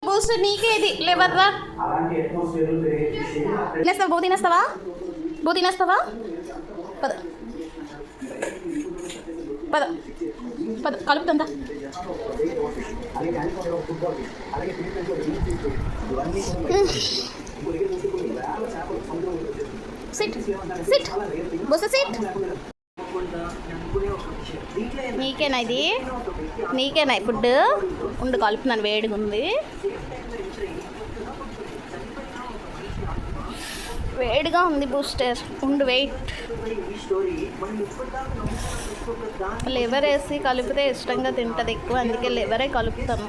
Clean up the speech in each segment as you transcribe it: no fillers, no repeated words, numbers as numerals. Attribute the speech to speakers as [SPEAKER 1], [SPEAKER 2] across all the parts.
[SPEAKER 1] Boost నీకేది లేవర్రా తినేస్తావా బూ తినేస్తావా బూ తినేస్తావా పద పద పద కలుపుతుందా సిట్ సిట్ బూస్ట్ సిట్ నీకేనా ఇది నీకేనా ఫుడ్ ఉండు కలుపుతున్నాను వేడిగా ఉంది వేడిగా ఉంది బూస్టర్ ఉండు వెయిట్ లివర్ వేసి కలిపితే ఇష్టంగా తింటుంది ఎక్కువ అందుకే లివరే కలుపుతాను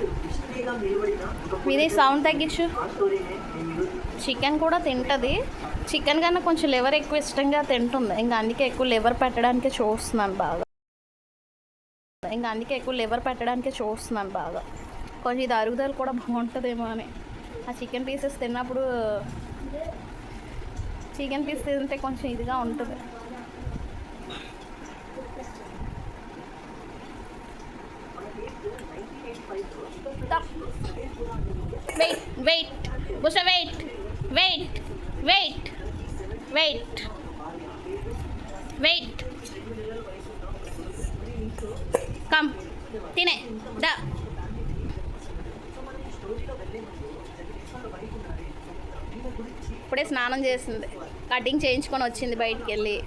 [SPEAKER 1] ఇది సౌండ్ తగ్గించు చికెన్ కూడా తింటుంది చికెన్ కన్నా కొంచెం లివర్ ఎక్కువ ఇష్టంగా తింటుంది ఇంకా అందుకే ఎక్కువ లివర్ పెట్టడానికే చూస్తున్నాను బాగా కొంచెం ఇది అరుగుదల కూడా బాగుంటుందేమో అని ఆ చికెన్ పీసెస్ తిన్నప్పుడు చికెన్ పీస్ తింటే కొంచెం ఇదిగా ఉంటుంది వెయిట్ వెయిట్ బుష wait wait wait wait wait come తినే దా ఇప్పుడే స్నానం చేసింది కటింగ్ చేయించుకొని వచ్చింది బయటికి వెళ్ళి